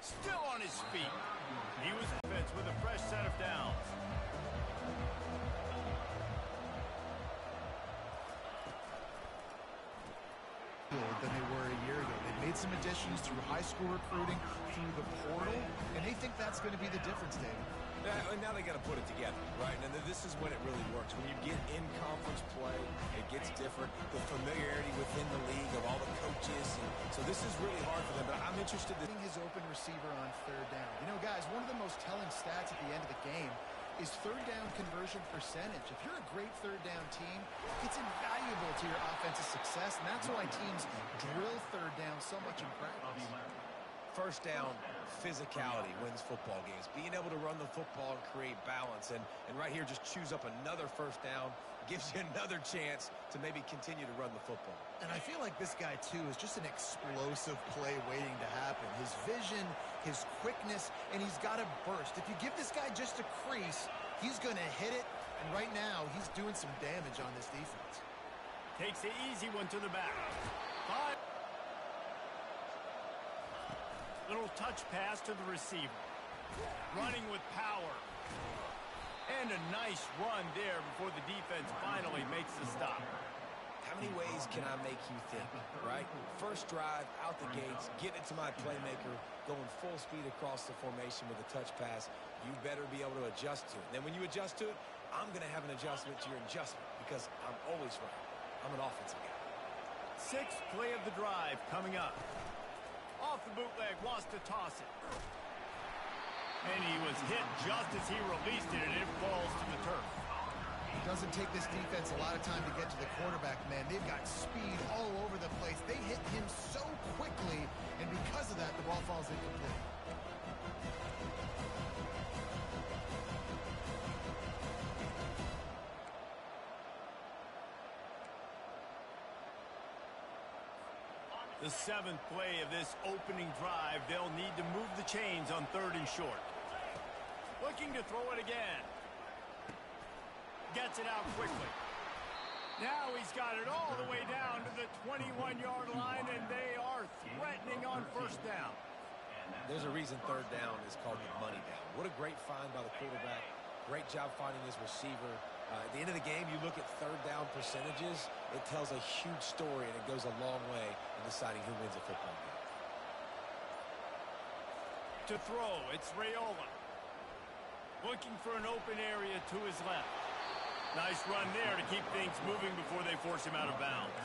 Still on his feet. He was offense with a fresh set of downs. Than they were a year ago. They've made some additions through high school recruiting, through the portal, and they think that's going to be the difference, David. Yeah, and now they got to put it together, right? And this is when it really works. When you get in conference play, it gets different. The familiarity within the league of all the coaches. And so this is really hard for them. But I'm interested in his open receiver on third down. You know, guys, one of the most telling stats at the end of the game is third down conversion percentage. If you're a great third down team, it's invaluable to your offensive success, and that's why teams drill third down so much in practice. First down, physicality wins football games. Being able to run the football and create balance. And right here, just choose up another first down, gives you another chance to maybe continue to run the football. And I feel like this guy, too, is just an explosive play waiting to happen. His vision, his quickness, and he's got a burst. If you give this guy just a crease, he's going to hit it. And right now, he's doing some damage on this defense. Takes the easy one to the back. 5. Little touch pass to the receiver. Running with power. And a nice run there before the defense finally makes the stop. How many ways can I make you think, right? First drive, out the gates, getting it to my playmaker, going full speed across the formation with a touch pass. You better be able to adjust to it. Then when you adjust to it, I'm going to have an adjustment to your adjustment because I'm always right. I'm an offensive guy. 6th play of the drive coming up. Off the bootleg, wants to toss it. And he was hit just as he released it, and it falls to the turf. It doesn't take this defense a lot of time to get to the quarterback, man. They've got speed all over the place. They hit him so quickly, and because of that, the ball falls incomplete. The 7th play of this opening drive, they'll need to move the chains on 3rd and short. Looking to throw it again. Gets it out quickly. Now he's got it all the way down to the 21-yard line, and they are threatening on 1st down. There's a reason 3rd down is called the money down. What a great find by the quarterback. Great job finding his receiver. At the end of the game, you look at 3rd down percentages, it tells a huge story, and it goes a long way in deciding who wins a football game. To throw, it's Raiola. Looking for an open area to his left. Nice run there to keep things moving before they force him out of bounds.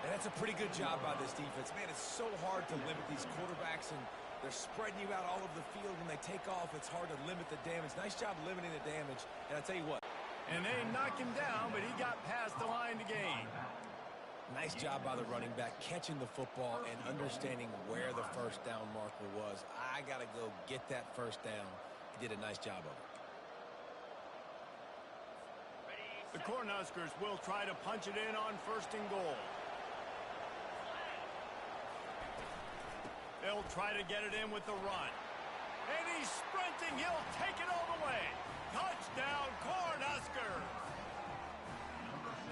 And that's a pretty good job by this defense. Man, it's so hard to limit these quarterbacks, and they're spreading you out all over the field. When they take off, it's hard to limit the damage. Nice job limiting the damage, and I tell you what. And they knocked him down, but he got past the line to gain. Nice job by the running back, catching the football and understanding where the 1st down marker was. I got to go get that 1st down. He did a nice job of it. The Cornhuskers will try to punch it in on 1st and goal. They'll try to get it in with the run. And he's sprinting. He'll take it all the way. Touchdown, Cornhuskers!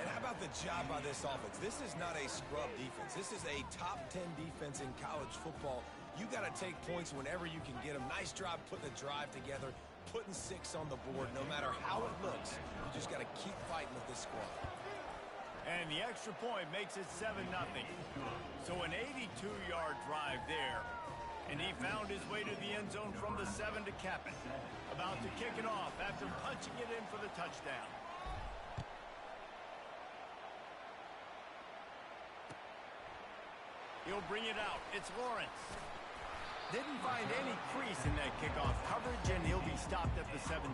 And how about the job by this offense? This is not a scrub defense. This is a top 10 defense in college football. You got to take points whenever you can get them. Nice job putting the drive together, putting 6 on the board. No matter how it looks, you just got to keep fighting with this squad. And the extra point makes it 7-0. So an 82-yard drive there. And he found his way to the end zone from the 7 to cap it. About to kick it off after punching it in for the touchdown. He'll bring it out. It's Lawrence. Didn't find any crease in that kickoff coverage, and he'll be stopped at the 17.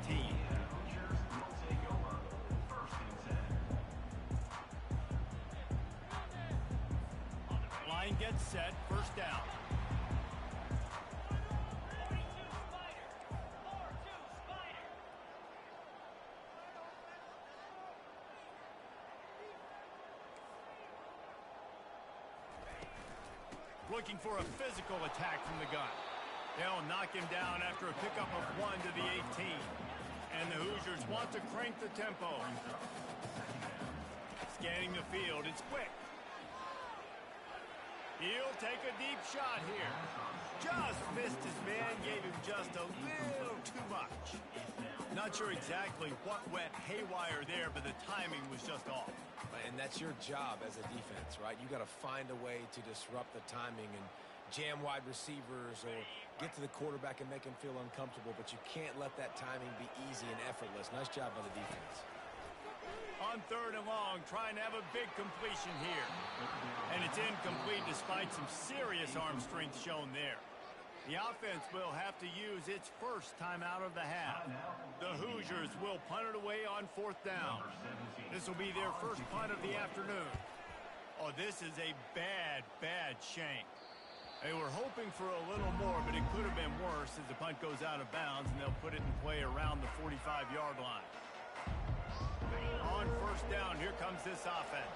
Line gets set. 1st down. Looking for a physical attack from the gun. They'll knock him down after a pickup of 1 to the 18. And the Hoosiers want to crank the tempo. Scanning the field, it's quick. He'll take a deep shot here. Just outfist his man, gave him just a little too much. Not sure exactly what went haywire there, but the timing was just off. And that's your job as a defense, right? You got to find a way to disrupt the timing and jam wide receivers or get to the quarterback and make him feel uncomfortable, but you can't let that timing be easy and effortless. Nice job by the defense. On 3rd and long, trying to have a big completion here. And it's incomplete despite some serious arm strength shown there. The offense will have to use its first timeout of the half. The Hoosiers will punt it away on 4th down. This will be their first punt of the afternoon. Oh, this is a bad, bad shank. They were hoping for a little more, but it could have been worse as the punt goes out of bounds, and they'll put it in play around the 45-yard line. On 1st down, here comes this offense.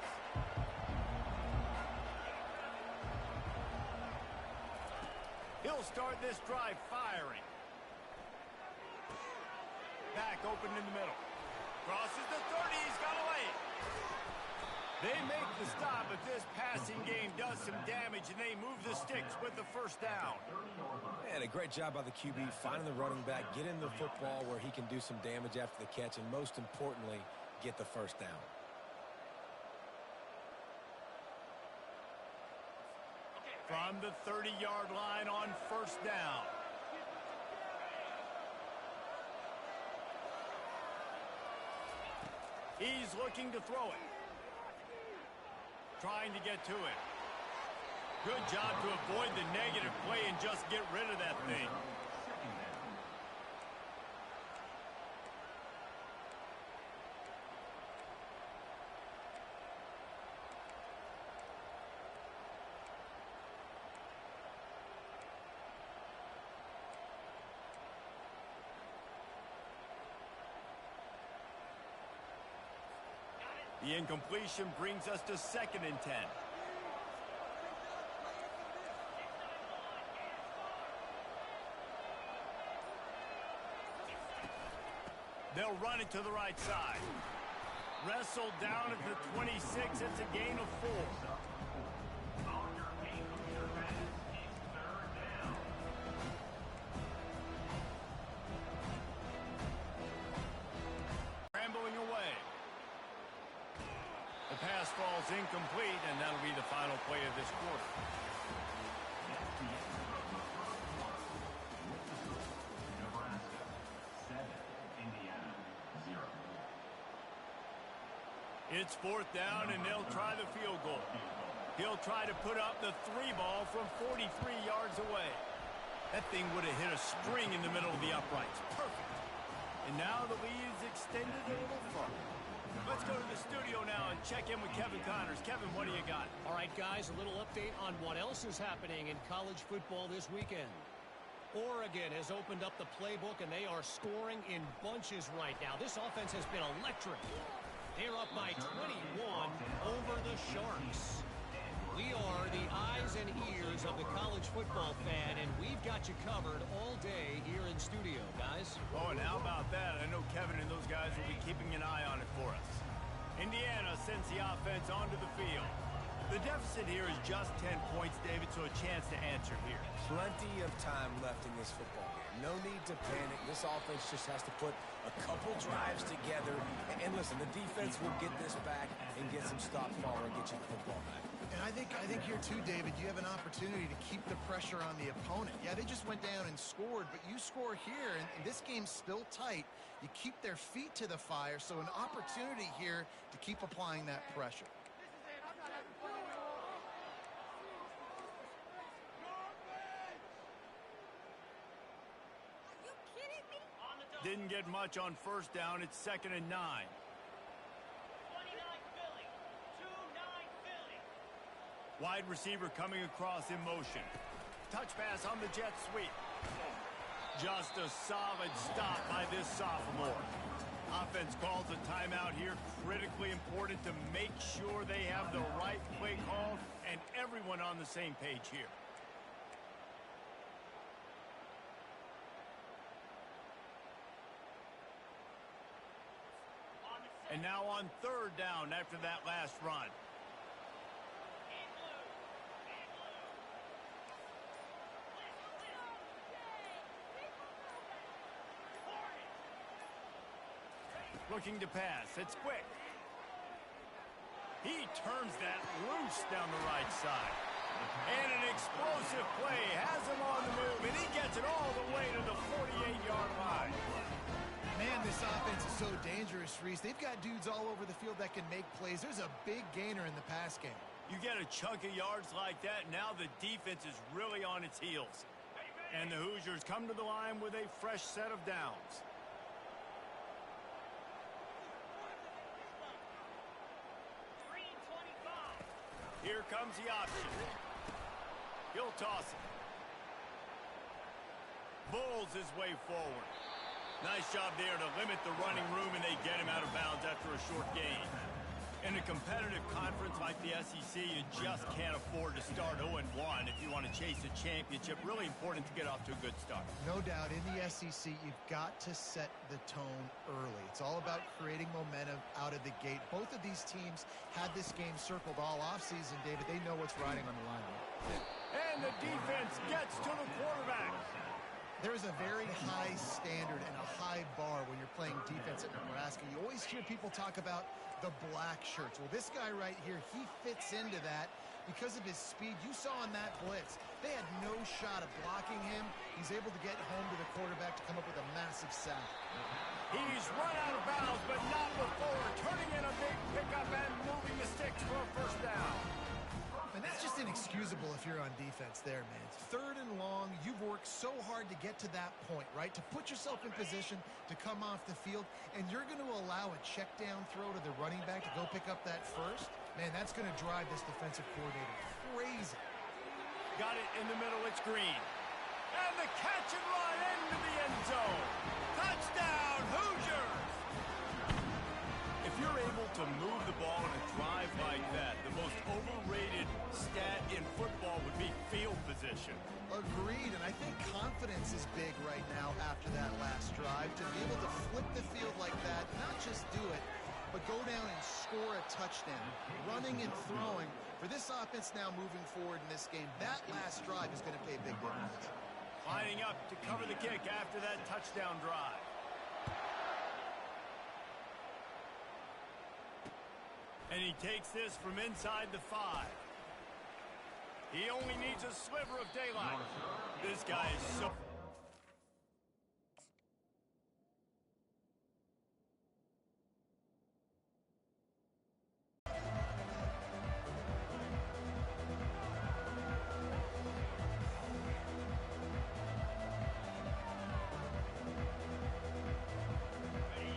He'll start this drive firing. Back open in the middle. Crosses the 30, he's got away. They make the stop, but this passing game does some damage, and they move the sticks with the 1st down. And a great job by the QB, finding the running back, getting the football where he can do some damage after the catch, and most importantly, get the 1st down. From the 30-yard line on 1st down. He's looking to throw it. Trying to get to it. Good job to avoid the negative play and just get rid of that thing. The incompletion brings us to 2nd and 10. They'll run it to the right side. Wrestled down at the 26. It's a gain of 4. Scrambling away. The pass falls incomplete, and that'll be the final play of this quarter. Nebraska 7, Indiana 0. It's 4th down, and they'll try the field goal. He'll try to put up the 3 ball from 43 yards away. That thing would have hit a string in the middle of the uprights. Perfect. And now the lead is extended a little further. Let's go to the studio now and check in with Kevin Connors. Kevin, what do you got? All right, guys, a little update on what else is happening in college football this weekend. Oregon has opened up the playbook, and they are scoring in bunches right now. This offense has been electric. They're up by 21 over the Sharks. We are the eyes and ears of the college football fan, and we've got you covered all day here in studio, guys. Oh, and how about that? I know Kevin and those guys will be keeping an eye on it for us. Indiana sends the offense onto the field. The deficit here is just 10 points, David, so a chance to answer here. Plenty of time left in this football game. No need to panic. This offense just has to put a couple drives together. And listen, the defense will get this back and get some stops following, get you the football back. And I think here too, David, you have an opportunity to keep the pressure on the opponent. Yeah, they just went down and scored, but you score here, and this game's still tight. You keep their feet to the fire, so an opportunity here to keep applying that pressure. Didn't get much on 1st down. It's 2nd and 9. Wide receiver coming across in motion. Touch pass on the jet sweep. Just a solid stop by this sophomore. Offense calls a timeout here. Critically important to make sure they have the right play call and everyone on the same page here. And now on 3rd down after that last run. Looking to pass. It's quick. He turns that loose down the right side. And an explosive play has him on the move, and he gets it all the way to the 48-yard line. Man, this offense is so dangerous, Reese. They've got dudes all over the field that can make plays. There's a big gainer in the pass game. You get a chunk of yards like that, now the defense is really on its heels. And the Hoosiers come to the line with a fresh set of downs. Here comes the option. He'll toss it. Bulls his way forward. Nice job there to limit the running room, and they get him out of bounds after a short gain. In a competitive conference like the SEC, you just can't afford to start 0-1 if you want to chase a championship. Really important to get off to a good start. No doubt, in the SEC, you've got to set the tone early. It's all about creating momentum out of the gate. Both of these teams had this game circled all offseason, David. They know what's riding on the line. And the defense gets to the quarterback. There is a very high standard and a high bar when you're playing defense at Nebraska. You always hear people talk about the black shirts. Well, this guy right here, he fits into that because of his speed. You saw in that blitz, they had no shot of blocking him. He's able to get home to the quarterback to come up with a massive sack. He's run out of bounds, but not before turning in a big pickup and moving the sticks for a first down. And that's just inexcusable if you're on defense there, man. 3rd and long, you've worked so hard to get to that point, right? To put yourself in position to come off the field, and you're going to allow a check down throw to the running back to go pick up that first? Man, that's going to drive this defensive coordinator crazy. Got it in the middle, it's Green. And the catch and run into the end zone. Touchdown, Hoosiers! If you're able to move the ball in a drive like that, the most overrated stat in football would be field position. Agreed, and I think confidence is big right now after that last drive. To be able to flip the field like that, not just do it, but go down and score a touchdown. Running and throwing, for this offense now moving forward in this game, that last drive is going to pay a big difference. Lining up to cover the kick after that touchdown drive. And he takes this from inside the 5. He only needs a sliver of daylight. This guy is so...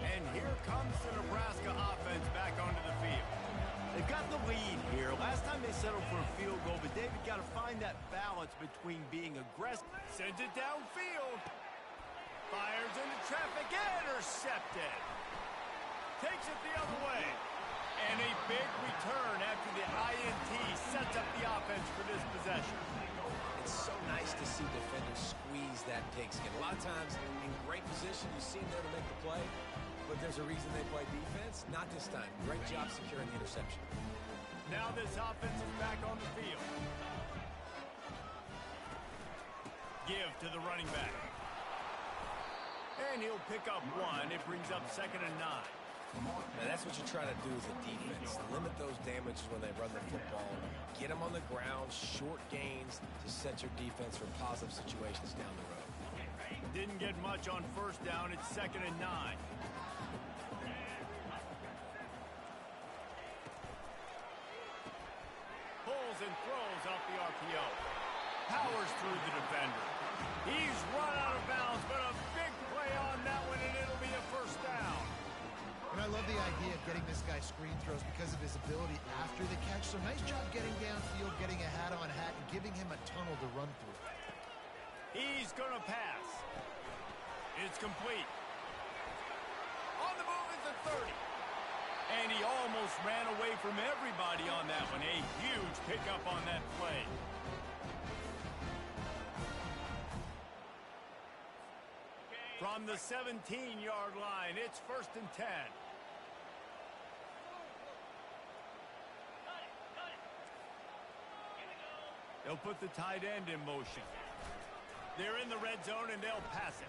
And here comes the Nebraska offense back onto the field. They've got the lead here. Last time they settled for a field goal, but David got to find that balance between being aggressive. Sends it downfield. Fires into traffic. Intercepted. Takes it the other way. And a big return after the INT sets up the offense for this possession. It's so nice to see defenders squeeze that pigskin. A lot of times, in great position, you see them there to make the play. But there's a reason they play defense. Not this time. Great job securing the interception. Now this offense is back on the field. Give to the running back. And he'll pick up 1. It brings up 2nd and 9. Now that's what you try to do as a defense. Limit those damages when they run the football. Get them on the ground, short gains to set your defense for positive situations down the road. Didn't get much on first down. It's 2nd and 9. Pulls and throws off the RPO. Powers through the defender. He's run out of bounds, but a big play on that one, and it'll be a first down. And I love the idea of getting this guy screen throws because of his ability after the catch. So nice job getting downfield, getting a hat-on-hat, and giving him a tunnel to run through. He's going to pass. It's complete. On the move is the 30. And he almost ran away from everybody on that one. A huge pickup on that play. From the 17-yard line, it's 1st and 10. They'll put the tight end in motion. They're in the red zone, and they'll pass it.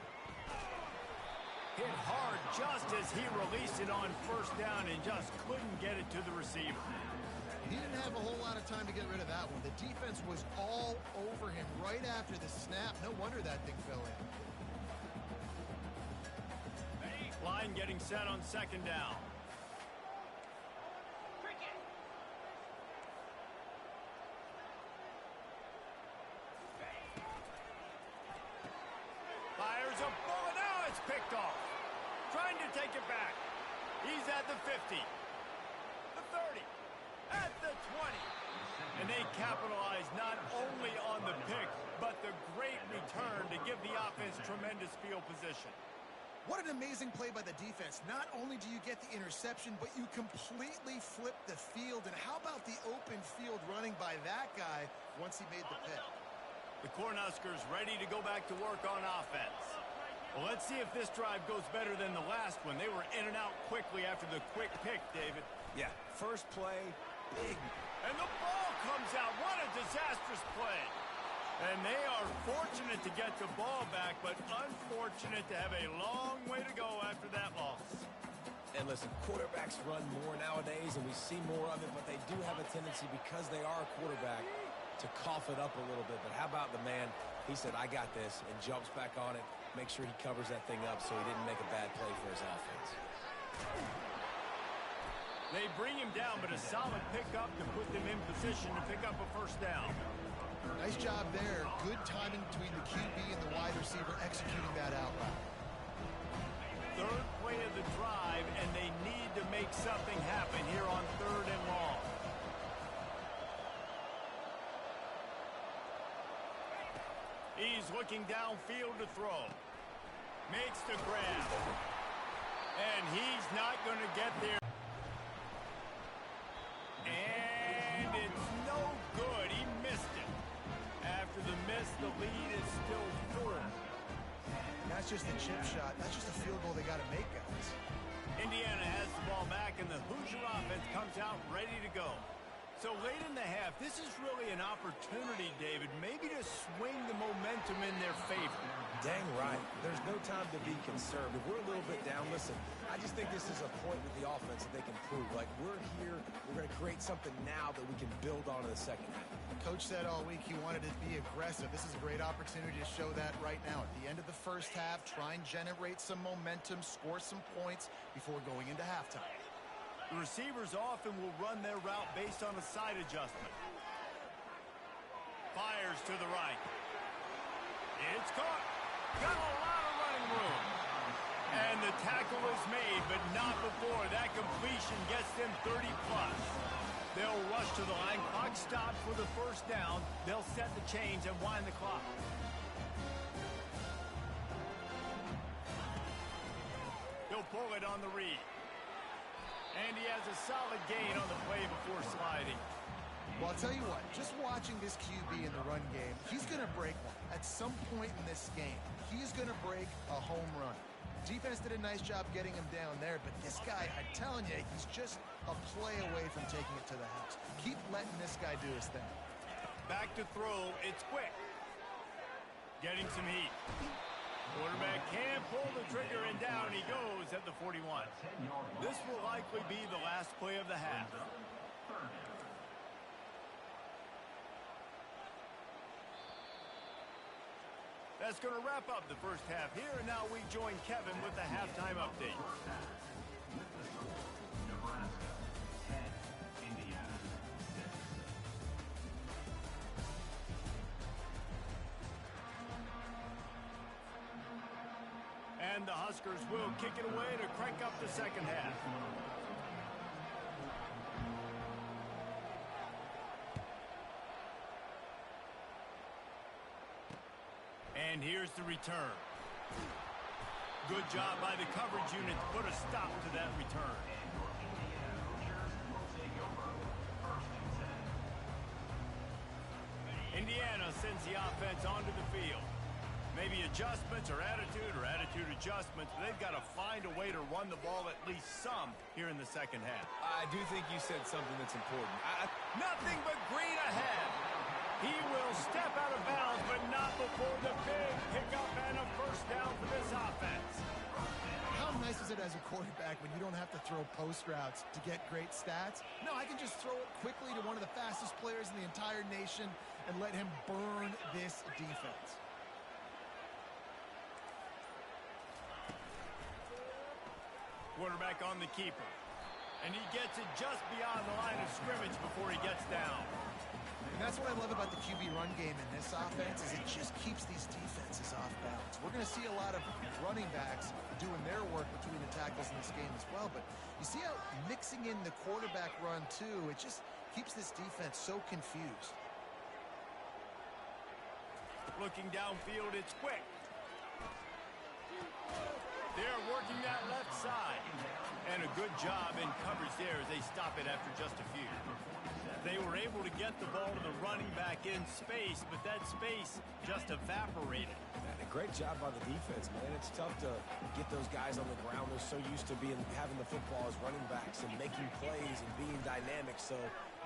Hit hard just as he released it on first down and just couldn't get it to the receiver. He didn't have a whole lot of time to get rid of that one. The defense was all over him right after the snap. No wonder that thing fell in. Line getting set on second down. Fires a bullet. Now it's picked off. Trying to take it back. He's at the 50. The 30. At the 20. And they capitalize not only on the pick, but the great return to give the offense tremendous field position. What an amazing play by the defense. Not only do you get the interception, but you completely flip the field. And how about the open field running by that guy once he made the pick? The Cornhuskers ready to go back to work on offense. Well, let's see if this drive goes better than the last one. They were in and out quickly after the quick pick, David. Yeah, first play, big. And the ball comes out. What a disastrous play. And they are fortunate to get the ball back, but unfortunate to have a long way to go after that loss. And listen, quarterbacks run more nowadays, and we see more of it, but they do have a tendency, because they are a quarterback, to cough it up a little bit. But how about the man? He said, I got this, and jumps back on it, make sure he covers that thing up so he didn't make a bad play for his offense. They bring him down, but a solid pickup to put them in position to pick up a first down. Nice job there. Good timing between the QB and the wide receiver executing that out route. Third play of the drive, and they need to make something happen here on 3rd and long. He's looking downfield to throw. Makes the grab. And he's not going to get there. And it's no good. He missed it. After the miss, the lead is still 4. That's just a chip shot. That's just a field goal they got to make, guys. Indiana has the ball back, and the Hoosier offense comes out ready to go. So late in the half, this is really an opportunity, David, maybe to swing the momentum in their favor. Dang right. There's no time to be concerned. If we're a little bit down, listen, I just think this is a point with the offense that they can prove. Like, we're here, we're going to create something now that we can build on in the second half. Coach said all week he wanted to be aggressive. This is a great opportunity to show that right now. At the end of the first half, try and generate some momentum, score some points before going into halftime. The receivers often will run their route based on a side adjustment. Fires to the right. It's caught. Got a lot of running room. And the tackle is made, but not before that completion gets them 30-plus. They'll rush to the line. Clock stopped for the first down. They'll set the chains and wind the clock. He'll pull it on the read. And he has a solid gain on the play before sliding. Well, I'll tell you what, just watching this QB in the run game, he's going to break one. At some point in this game, he's going to break a home run. Defense did a nice job getting him down there, but this guy, I'm telling you, he's just a play away from taking it to the house. Keep letting this guy do his thing. Back to throw, it's quick. Getting some heat. Quarterback can pull the trigger, and down he goes at the 41. This will likely be the last play of the half. That's going to wrap up the first half here, and now we join Kevin with the halftime update. Nebraska 10, Indiana 6. And the Huskers will kick it away to crank up the second half. And here's the return. Good job by the coverage unit to put a stop to that return. Indiana sends the offense onto the field. Maybe adjustments or attitude adjustments, but they've got to find a way to run the ball at least some here in the second half. I do think you said something that's important. Nothing but green ahead. He will step out of bounds, but not before the big pickup and a first down for this offense. as a quarterback when you don't have to throw post routes to get great stats. No, I can just throw it quickly to one of the fastest players in the entire nation and let him burn this defense. Quarterback on the keeper. And he gets it just beyond the line of scrimmage before he gets down. And that's what I love about the QB run game in this offense is it just keeps these defenses off balance. We're going to see a lot of running backs doing their work between the tackles in this game as well. But you see how mixing in the quarterback run too, it just keeps this defense so confused. Looking downfield, it's quick. They're working that left side. And a good job in coverage there as they stop it after just a few. They were able to get the ball to the running back in space, but that space just evaporated. And a great job by the defense, man. It's tough to get those guys on the ground. They're so used to having the football as running backs and making plays and being dynamic. So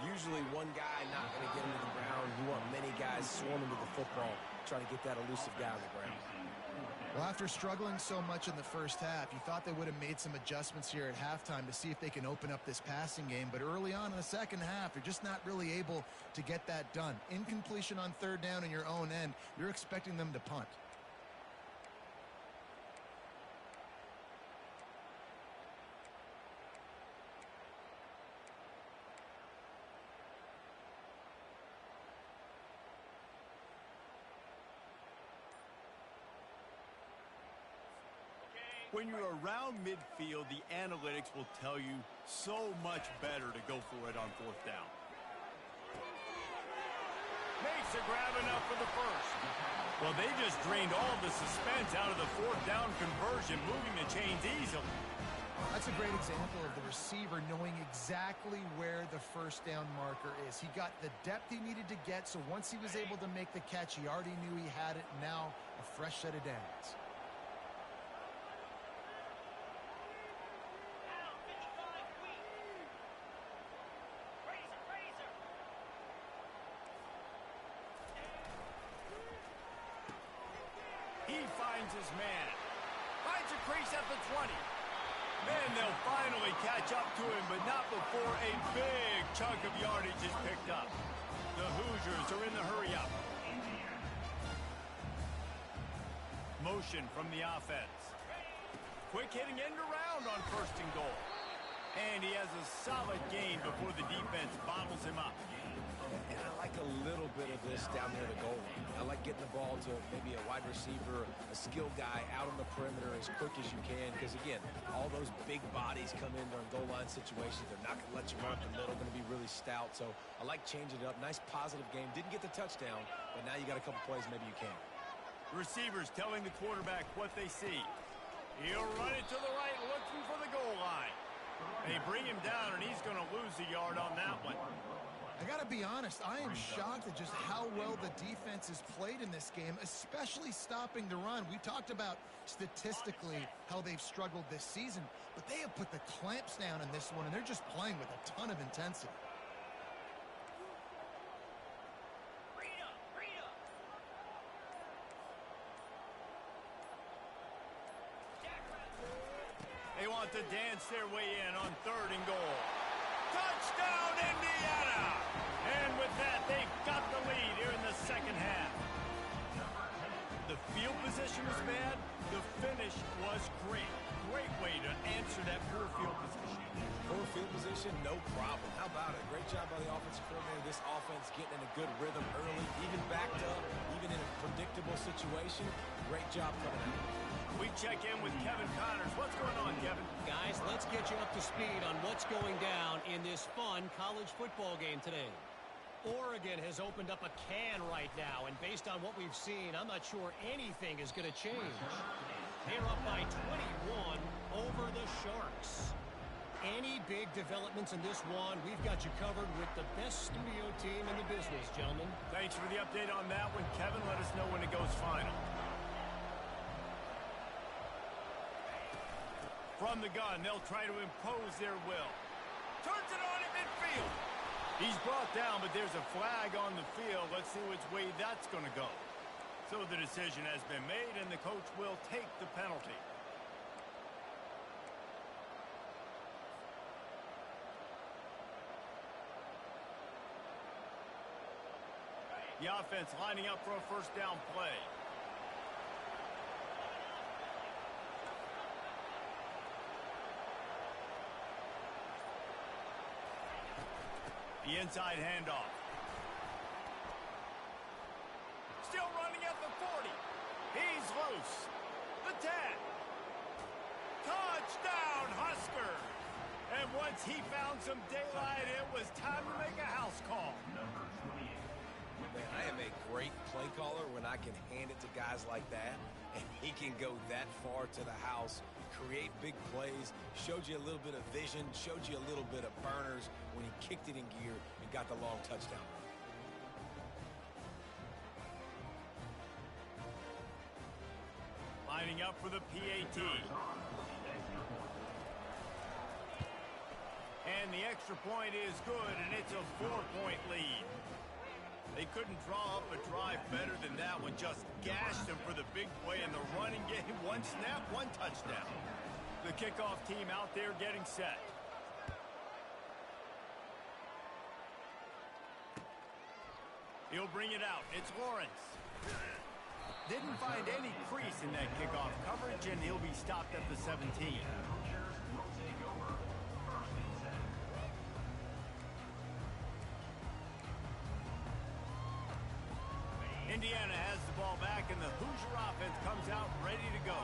usually one guy not going to get him to the ground. You want many guys swarming to the football, trying to get that elusive guy on the ground. Well, after struggling so much in the first half, you thought they would have made some adjustments here at halftime to see if they can open up this passing game. But early on in the second half, they're just not really able to get that done. Incompletion on third down in your own end, you're expecting them to punt. When you're around midfield, the analytics will tell you so much better to go for it on fourth down. Makes a grab enough for the first. Well, they just drained all the suspense out of the fourth down conversion, moving the chains easily. That's a great example of the receiver knowing exactly where the first down marker is. He got the depth he needed to get, so once he was able to make the catch, he already knew he had it. Now, a fresh set of downs. He finds his man. Finds a crease at the 20. Then they'll finally catch up to him, but not before a big chunk of yardage is picked up. The Hoosiers are in the hurry-up. Motion from the offense. Quick hitting end around on first and goal. And he has a solid gain before the defense bottles him up. And I like a little bit of this down near the goal line. I like getting the ball to maybe a wide receiver, a skilled guy out on the perimeter as quick as you can. Because, again, all those big bodies come in during goal line situations. They're not going to let you run up the middle. Going to be really stout. So I like changing it up. Nice positive game. Didn't get the touchdown, but now you got a couple plays maybe you can. Receivers telling the quarterback what they see. He'll run it to the right, looking for the goal line. They bring him down, and he's going to lose a yard on that one. I got to be honest, I am shocked at just how well the defense has played in this game, especially stopping the run. We talked about statistically how they've struggled this season, but they have put the clamps down in this one, and they're just playing with a ton of intensity. They want to dance their way in on third and goal. Touchdown, Indiana! And with that, they've got the lead here in the second half. The field position was bad. The finish was great. Great way to answer that poor field position. Poor field position, no problem. How about it? Great job by the offensive coordinator. This offense getting in a good rhythm early, even backed up, even in a predictable situation. Great job coming out. We check in with Kevin Connors. What's going on, Kevin? Guys, let's get you up to speed on what's going down in this fun college football game today. Oregon has opened up a can right now, and based on what we've seen, I'm not sure anything is going to change. They're up by 21 over the Sharks. Any big developments in this one, we've got you covered with the best studio team in the business, gentlemen. Thanks for the update on that one, Kevin. Let us know when it goes final. From the gun, they'll try to impose their will. Turns it on in midfield. He's brought down, but there's a flag on the field. Let's see which way that's going to go. So the decision has been made, and the coach will take the penalty. The offense lining up for a first down play. The inside handoff. Still running at the 40. He's loose. The 10. Touchdown, Husker. And once he found some daylight, it was time to make a house call. Man, I am a great play caller when I can hand it to guys like that, and he can go that far to the house, create big plays, showed you a little bit of vision, showed you a little bit of burners when he kicked it in gear and got the long touchdown run. Lining up for the PAT. And the extra point is good, and it's a 4-point lead. They couldn't draw up a drive better than that one. Just gashed them for the big play in the running game. One snap, one touchdown. The kickoff team out there getting set. He'll bring it out. It's Lawrence. Didn't find any crease in that kickoff coverage, and he'll be stopped at the 17. Indiana has the ball back, and the Hoosier offense comes out ready to go.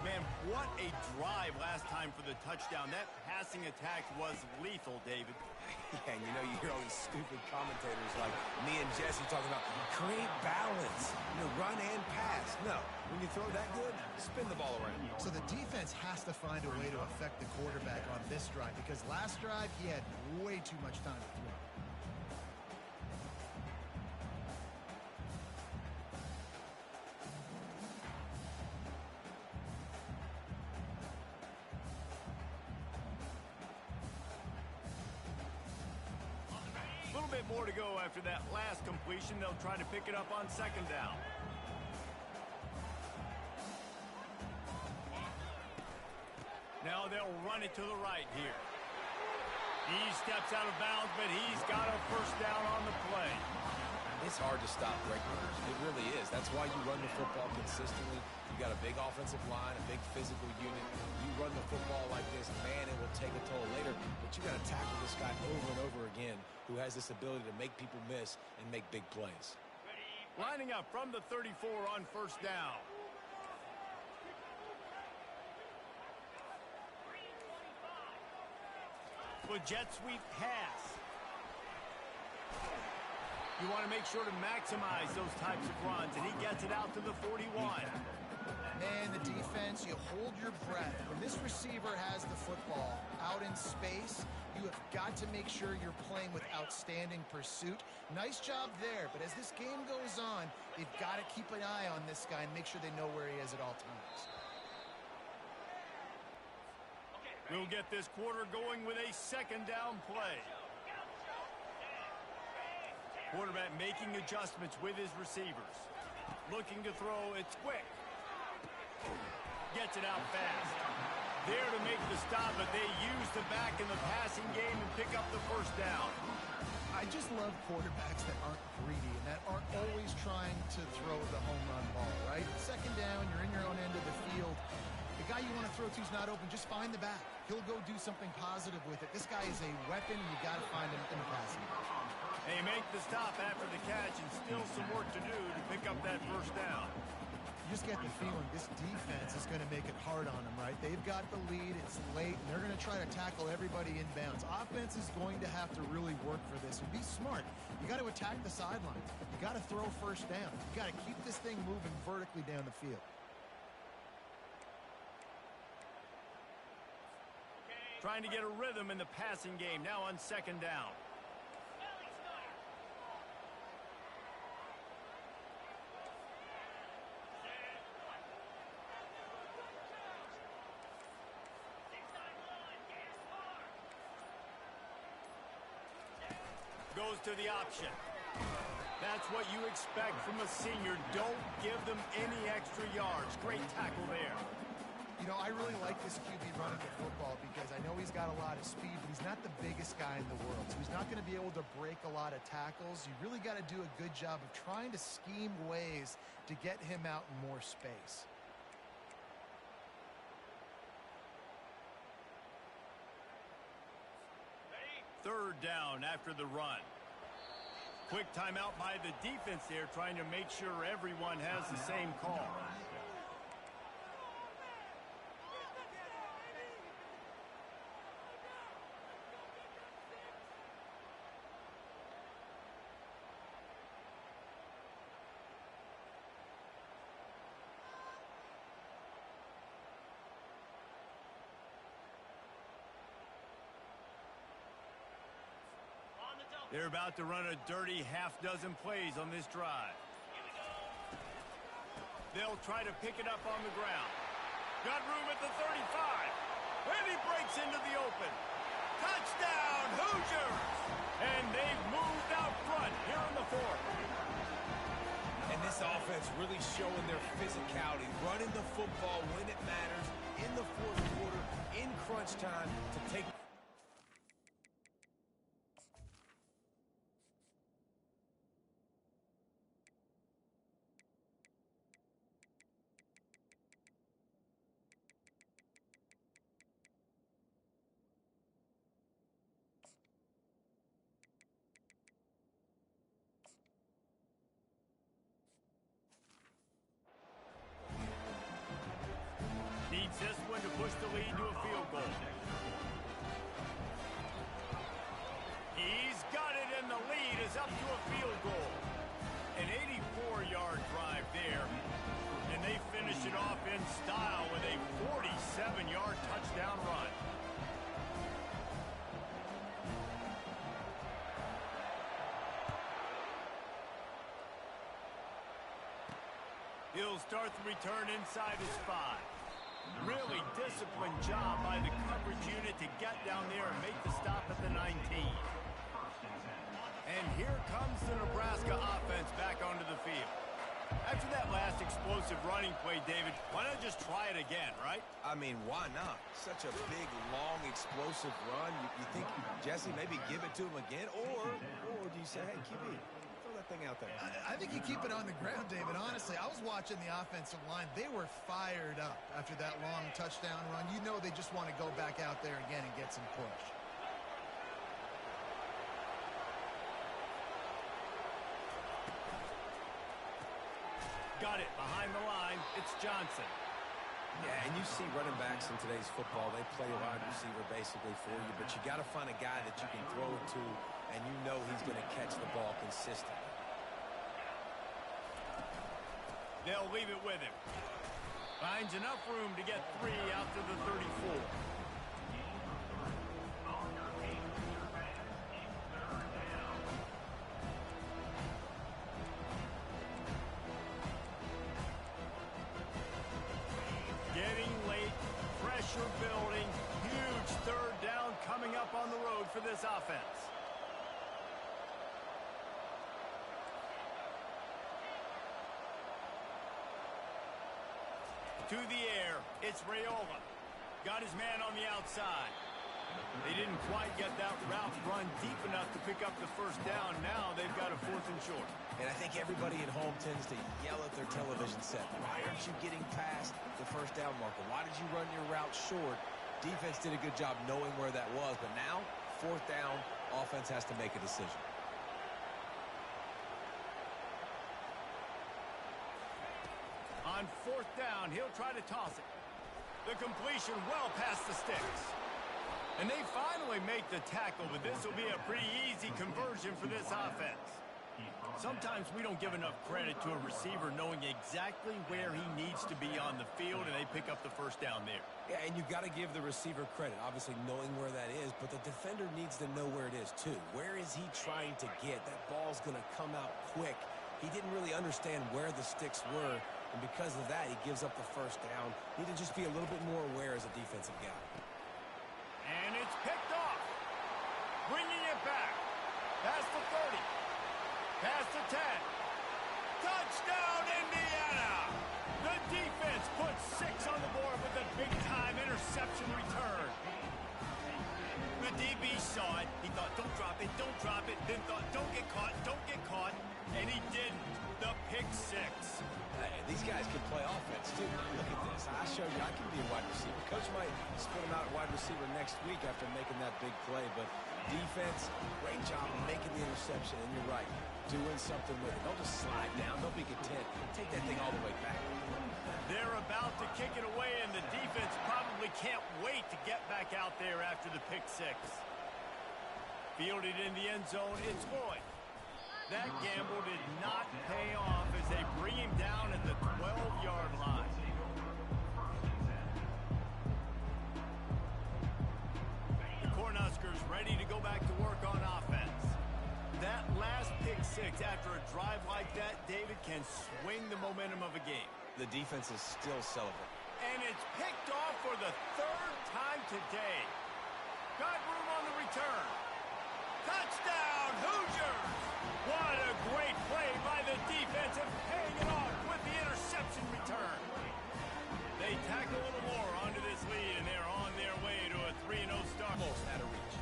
Man, what a drive last time for the touchdown. That passing attack was lethal, David. Yeah, and you know, you hear all these stupid commentators like me and Jesse talking about create balance, run and pass. No, when you throw that good, spin the ball around. So the defense has to find a way to affect the quarterback on this drive, because last drive he had way too much time to throw. A little bit more to go after that last completion. They'll try to pick it up on second down. Now they'll run it to the right here. He steps out of bounds, but he's got a first down on the play. It's hard to stop break runners. It really is. That's why you run the football consistently. You got a big offensive line, a big physical unit. You run the football like this, man, it will take a toll later. But you got to tackle this guy over and over again who has this ability to make people miss and make big plays. Lining up from the 34 on first down. With jet sweep pass. You want to make sure to maximize those types of runs, and he gets it out to the 41. Man, the defense, you hold your breath. When this receiver has the football out in space, you have got to make sure you're playing with outstanding pursuit. Nice job there, but as this game goes on, they've got to keep an eye on this guy and make sure they know where he is at all times. We'll get this quarter going with a second down play. Quarterback making adjustments with his receivers. Looking to throw, it's quick. Gets it out fast. There to make the stop, but they use the back in the passing game and pick up the first down. I just love quarterbacks that aren't greedy and that aren't always trying to throw the home run ball, right? Second down, you're in your own end of the field. The guy you want to throw to is not open. Just find the back. He'll go do something positive with it. This guy is a weapon, and you got to find him in the passing game. They make the stop after the catch, and still some work to do to pick up that first down. You just get the feeling this defense is going to make it hard on them, right? They've got the lead. It's late, and they're going to try to tackle everybody inbounds. Offense is going to have to really work for this and be smart. You got to attack the sidelines. You got to throw first down. You got to keep this thing moving vertically down the field. Trying to get a rhythm in the passing game now on second down. Goes to the option. That's what you expect from a senior. Don't give them any extra yards. Great tackle there. You know, I really like this QB running the football because I know he's got a lot of speed, but he's not the biggest guy in the world. So he's not going to be able to break a lot of tackles. You really got to do a good job of trying to scheme ways to get him out in more space. Third down after the run. Quick timeout by the defense there, trying to make sure everyone has the same call. They're about to run a dirty half-dozen plays on this drive. They'll try to pick it up on the ground. Got room at the 35. And he breaks into the open. Touchdown, Hoosiers! And they've moved out front here in the fourth. And this offense really showing their physicality, running the football when it matters, in the fourth quarter, in crunch time, to take. Needs this one to push the lead to a field goal. He's got it, and the lead is up to a field goal. An 84-yard drive there, and they finish it off in style with a 47-yard touchdown run. He'll start the return inside his 5. Really disciplined job by the coverage unit to get down there and make the stop at the 19. And here comes the Nebraska offense back onto the field. After that last explosive running play, David, why not just try it again, right? I mean, why not? Such a big, long, explosive run. You think, Jesse, maybe give it to him again? Or do you say, hey, QB, throw that thing out there? I think you keep it on the ground, David. Honestly, I was watching the offensive line. They were fired up after that long touchdown run. You know they just want to go back out there again and get some push. Got it behind the line. It's Johnson. Yeah, and you see running backs in today's football, they play a wide receiver basically for you, but you got to find a guy that you can throw it to, and you know he's going to catch the ball consistently. They'll leave it with him. Finds enough room to get 3 out to the 34. Getting late, pressure building, huge third down coming up on the road for this offense. To the air, it's Raiola. Got his man on the outside. They didn't quite get that route run deep enough to pick up the first down. Now they've got a 4th and short. And I think everybody at home tends to yell at their television set. Why aren't you getting past the first down marker? Why did you run your route short? Defense did a good job knowing where that was. But now, 4th down, offense has to make a decision. On 4th down, he'll try to toss it. The completion well past the sticks. And they finally make the tackle, but this will be a pretty easy conversion for this offense. Sometimes we don't give enough credit to a receiver knowing exactly where he needs to be on the field, and they pick up the first down there. Yeah, and you got to give the receiver credit, obviously knowing where that is, but the defender needs to know where it is too. Where is he trying to get? That ball's going to come out quick. He didn't really understand where the sticks were, and because of that, he gives up the first down. Need to just be a little bit more aware as a defensive guy. And it's picked off. Bringing it back. Past the 30. Past the 10. Touchdown, Indiana! The defense puts 6 on the board with a big it, then thought, don't get caught, and he didn't. The pick six. These guys can play offense, too. Look at this. I showed you I can be a wide receiver. Coach might split him out at wide receiver next week after making that big play, but defense, great job making the interception, and you're right, doing something with it. Don't just slide down. Don't be content. Take that thing all the way back. They're about to kick it away, and the defense probably can't wait to get back out there after the pick six. Fielded in the end zone, it's Lloyd. That gamble did not pay off as they bring him down at the 12-yard line. The Cornhuskers ready to go back to work on offense. That last pick six after a drive like that, David, can swing the momentum of a game. The defense is still celebrating. And it's picked off for the third time today. Got room on the return. Touchdown, Hoosiers! What a great play by the defense of paying it off with the interception return. They tack a little more onto this lead, and they're on their way to a 3-0 start. Almost out of reach.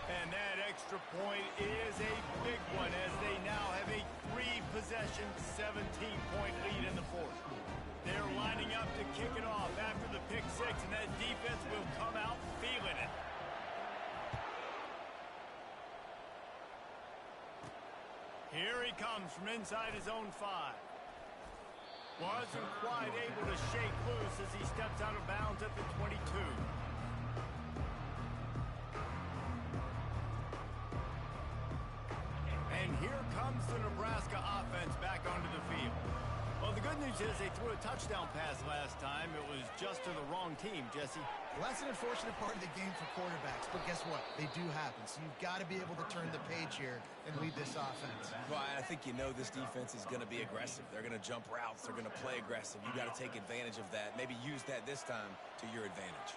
And that extra point is a big one as they now have a 3-possession, 17-point lead in the fourth. They're lining up to kick it off after the pick six, and that defense will come out feeling it. Here he comes from inside his own 5. Wasn't quite able to shake loose as he steps out of bounds at the 22. And here comes the Nebraska offense back onto the field. Well, the good news is they threw a touchdown pass last time. It was just to the wrong team, Jesse. Well, that's an unfortunate part of the game for quarterbacks, but guess what? They do happen, so you've got to be able to turn the page here and lead this offense. Well, I think you know this defense is going to be aggressive. They're going to jump routes. They're going to play aggressive. You got to take advantage of that. Maybe use that this time to your advantage.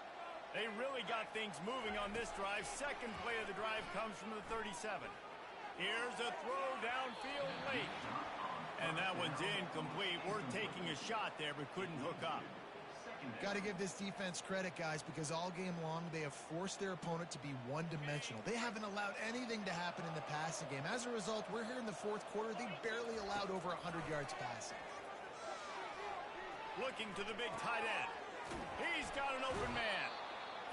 They really got things moving on this drive. Second play of the drive comes from the 37. Here's a throw downfield late. And that one's incomplete. We're taking a shot there, but couldn't hook up. Got to give this defense credit, guys, because all game long they have forced their opponent to be one-dimensional. They haven't allowed anything to happen in the passing game. As a result, we're here in the fourth quarter. They barely allowed over 100 yards passing. Looking to the big tight end. He's got an open man.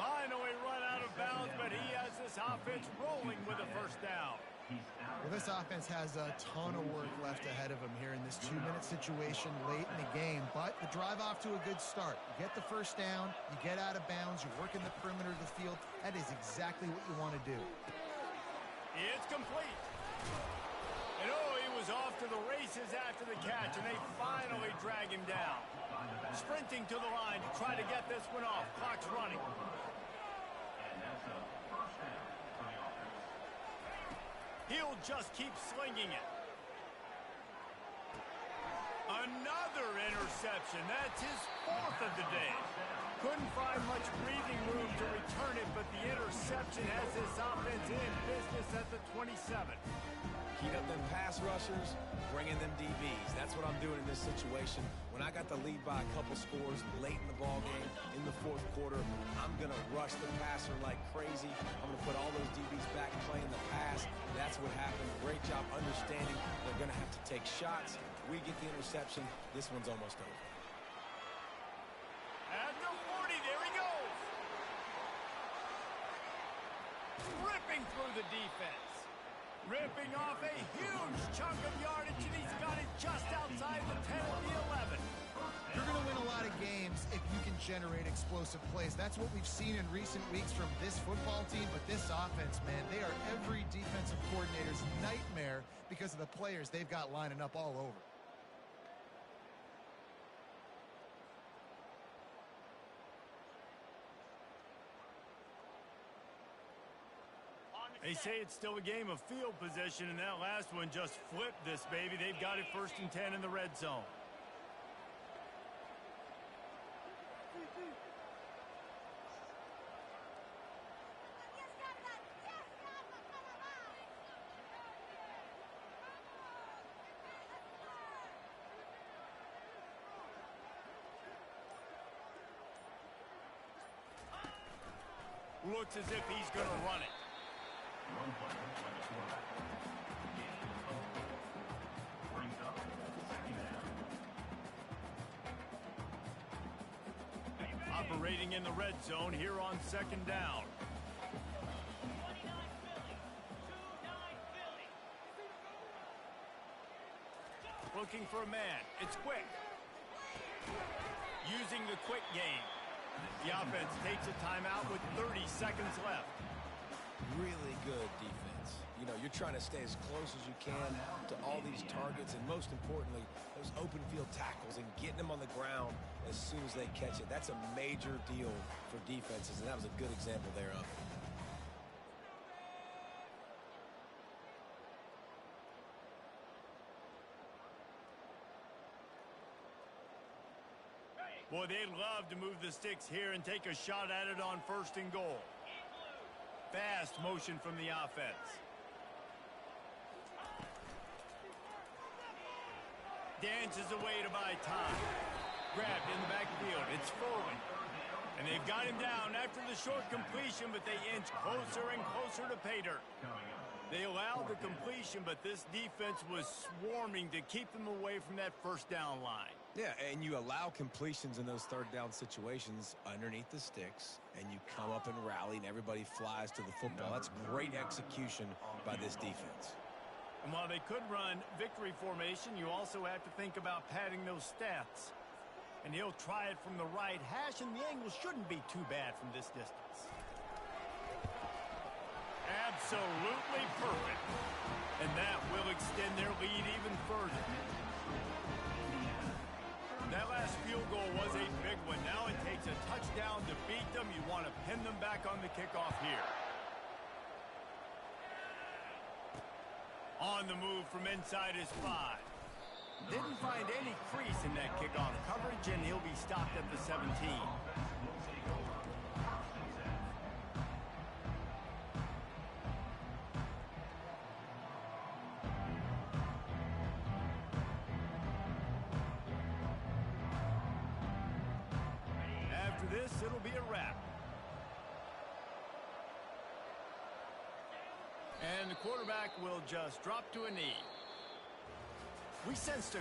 Finally run out of bounds, but he has this offense rolling with a first down. Well, this offense has a ton of work left ahead of them here in this 2-minute situation late in the game, but the drive off to a good start. You get the first down, you get out of bounds, you work in the perimeter of the field. That is exactly what you want to do. It's complete. And he was off to the races after the catch, and they finally drag him down. Sprinting to the line to try to get this one off. Clock's running. He'll just keep slinging it. Another interception. That's his fourth of the day. Couldn't find much breathing room to return it, but the interception has this offense in business at the 27. Heat up them pass rushers, bringing them DBs. That's what I'm doing in this situation. When I got the lead by a couple scores late in the ball game, in the fourth quarter, I'm going to rush the passer like crazy. I'm going to put all those DBs back playing the pass. That's what happened. Great job understanding they're going to have to take shots. We get the interception. This one's almost over. At the 40, there he goes. Ripping through the defense. Ripping off a huge chunk of yardage, and he's got it just outside the 10 of the 11. You're going to win a lot of games if you can generate explosive plays. That's what we've seen in recent weeks from this football team, but this offense, man, they are every defensive coordinator's nightmare because of the players they've got lining up all over. They say it's still a game of field position, and that last one just flipped this baby. They've got it 1st and 10 in the red zone. Looks as if he's going to run it. one player by the quarterback. Gain of 4. Brings up second down. Operating in the red zone here on second down. Looking for a man. It's quick. Using the quick game. The offense takes a timeout with 30 seconds left. Really good defense. You know, you're trying to stay as close as you can to all these targets, and most importantly, those open field tackles and getting them on the ground as soon as they catch it. That's a major deal for defenses, and that was a good example there of it. Boy, they'd love to move the sticks here and take a shot at it on 1st and goal. Fast motion from the offense. Dances away to buy time. Grabbed in the backfield. It's Foley. And they've got him down after the short completion, but they inch closer and closer to pay dirt. They allowed the completion, but this defense was swarming to keep them away from that 1st down line. Yeah, and you allow completions in those 3rd down situations underneath the sticks, and you come up and rally, and everybody flies to the football. That's great execution by this defense. And while they could run victory formation, you also have to think about padding those stats. And he'll try it from the right hash, and the angle shouldn't be too bad from this distance. Absolutely perfect. And that will extend their lead even further. That last field goal was a big one. Now it takes a touchdown to beat them. You want to pin them back on the kickoff here. On the move from inside his 5. Didn't find any crease in that kickoff coverage, and he'll be stopped at the 17. This, it'll be a wrap. And the quarterback will just drop to a knee. We sensed a